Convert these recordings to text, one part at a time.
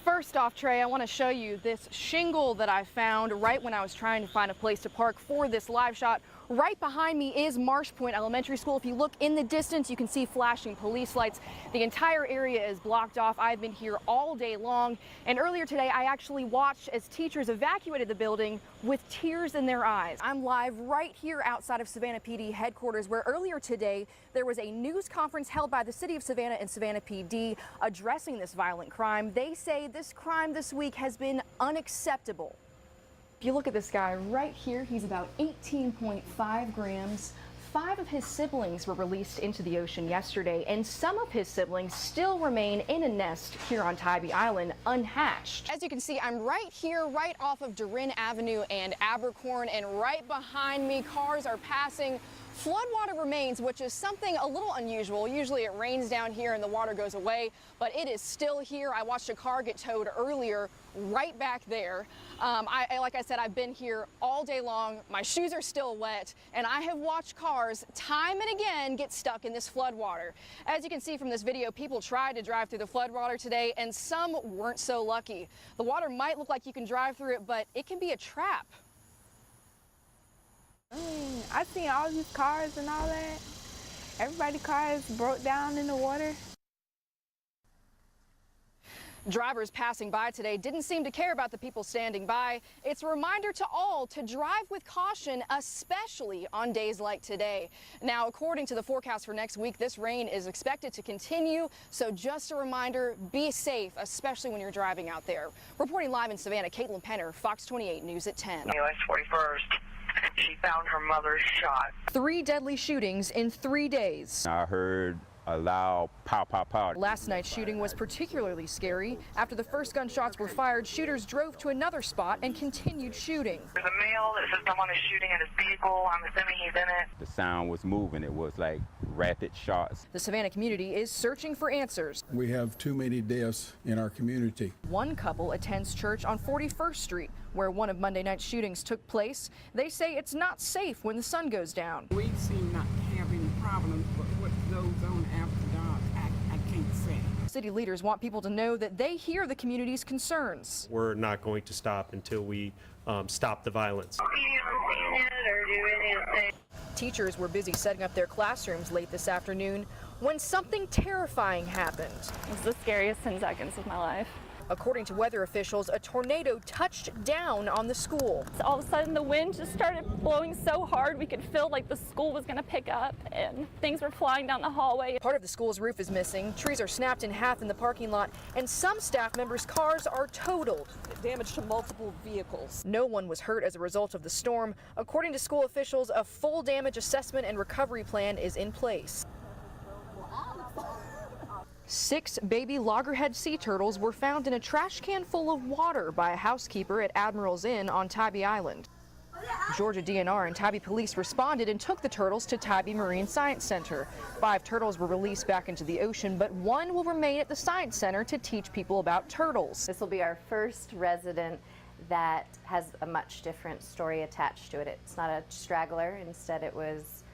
First off, Trey, I want to show you this shingle that I found right when I was trying to find a place to park for this live shot. Right behind me is Marsh Point Elementary School. If you look in the distance, you can see flashing police lights. The entire area is blocked off. I've been here all day long, and earlier today I actually watched as teachers evacuated the building with tears in their eyes. I'm live right here outside of Savannah PD headquarters, where earlier today there was a news conference held by the city of Savannah and Savannah PD addressing this violent crime. They say this crime this week has been unacceptable. If you look at this guy right here, he's about 18.5 grams. 5 of his siblings were released into the ocean yesterday, and some of his siblings still remain in a nest here on Tybee Island unhatched. As you can see, I'm right here, right off of Durin Avenue and Abercorn, and right behind me, cars are passing. Floodwater remains, which is something a little unusual. Usually it rains down here and the water goes away, but it is still here. I watched a car get towed earlier right back there. Like I said, I've been here all day long. My shoes are still wet, and I have watched cars time and again get stuck in this floodwater. As you can see from this video, people tried to drive through the floodwater today, and some weren't so lucky. The water might look like you can drive through it, but it can be a trap. I seen all these cars and all that. Everybody's cars broke down in the water. Drivers passing by today didn't seem to care about the people standing by. It's a reminder to all to drive with caution, especially on days like today. Now, according to the forecast for next week, this rain is expected to continue. So just a reminder, be safe, especially when you're driving out there. Reporting live in Savannah, Caitlyn Penner, Fox 28 News at 10. US 41st. She found her mother shot. 3 deadly shootings in 3 days. I heard a loud pow, pow, pow. Last night's shooting was particularly scary. After the first gunshots were fired, shooters drove to another spot and continued shooting. There's a male that says someone is shooting at his vehicle. I'm assuming he's in it. The sound was moving. It was like rapid shots. The Savannah community is searching for answers. We have too many deaths in our community. One couple attends church on 41st Street, where one of Monday night's shootings took place. They say it's not safe when the sun goes down. We seem not to have any problems, but what goes on after dark, I can't say. City leaders want people to know that they hear the community's concerns. We're not going to stop until we stop the violence. Teachers were busy setting up their classrooms late this afternoon when something terrifying happened. It was the scariest 10 seconds of my life. According to weather officials, a tornado touched down on the school. So all of a sudden the wind just started blowing so hard we could feel like the school was going to pick up and things were flying down the hallway. Part of the school's roof is missing, trees are snapped in half in the parking lot, and some staff members' cars are totaled. Damage to multiple vehicles. No one was hurt as a result of the storm. According to school officials, a full damage assessment and recovery plan is in place. 6 baby loggerhead sea turtles were found in a trash can full of water by a housekeeper at Admiral's Inn on Tybee Island. Georgia DNR and Tybee police responded and took the turtles to Tybee Marine Science Center. 5 turtles were released back into the ocean, but 1 will remain at the Science Center to teach people about turtles. This will be our first resident that has a much different story attached to it. It's not a straggler. Instead, it was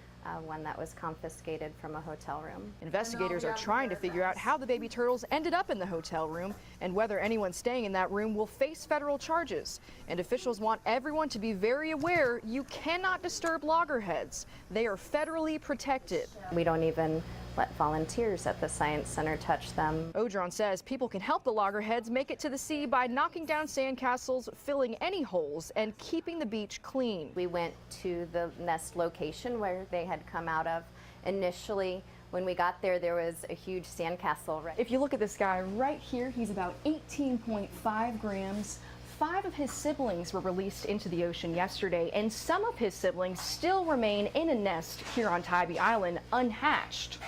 one that was confiscated from a hotel room. Investigators are trying to figure out how the baby turtles ended up in the hotel room and whether anyone staying in that room will face federal charges. And officials want everyone to be very aware you cannot disturb loggerheads. They are federally protected. We don't even let volunteers at the Science Center touch them. Odron says people can help the loggerheads make it to the sea by knocking down sandcastles, filling any holes, and keeping the beach clean. We went to the nest location where they had come out of. Initially, when we got there, there was a huge sandcastle. If you look at this guy right here, he's about 18.5 grams. 5 of his siblings were released into the ocean yesterday, and some of his siblings still remain in a nest here on Tybee Island unhatched.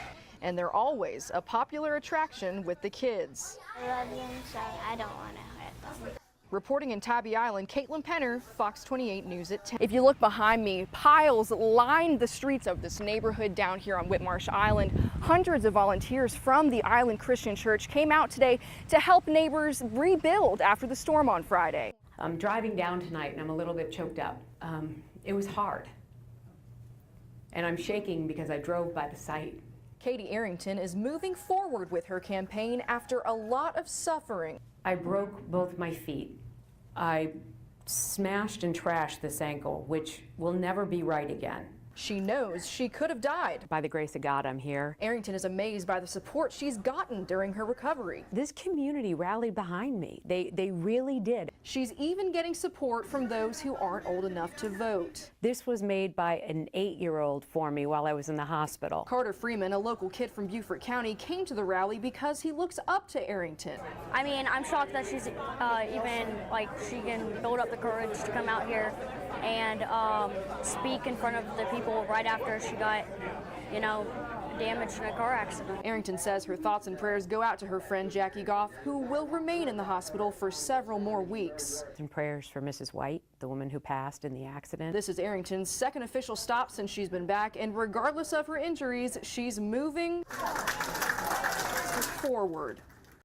And they're always a popular attraction with the kids. I love them, so I don't want to hurt them. Reporting in Tybee Island, Caitlyn Penner, Fox 28 News at 10. If you look behind me, piles line the streets of this neighborhood down here on Whitmarsh Island. Hundreds of volunteers from the Island Christian Church came out today to help neighbors rebuild after the storm on Friday. I'm driving down tonight and I'm a little bit choked up. It was hard. And I'm shaking because I drove by the site Katie Arrington is moving forward with her campaign after a lot of suffering. I broke both my feet. I smashed and trashed this ankle, which will never be right again. She knows she could have died. By the grace of God, I'm here. Arrington is amazed by the support she's gotten during her recovery. This community rallied behind me. They really did. She's even getting support from those who aren't old enough to vote. This was made by an 8-year-old for me while I was in the hospital. Carter Freeman, a local kid from Beaufort County, came to the rally because he looks up to Arrington. I mean, I'm shocked that she's she can build up the courage to come out here and speak in front of the people right after she got, damaged in a car accident. Arrington says her thoughts and prayers go out to her friend Jackie Goff, who will remain in the hospital for several more weeks. And prayers for Mrs. White, the woman who passed in the accident. This is Arrington's second official stop since she's been back, and regardless of her injuries, she's moving forward.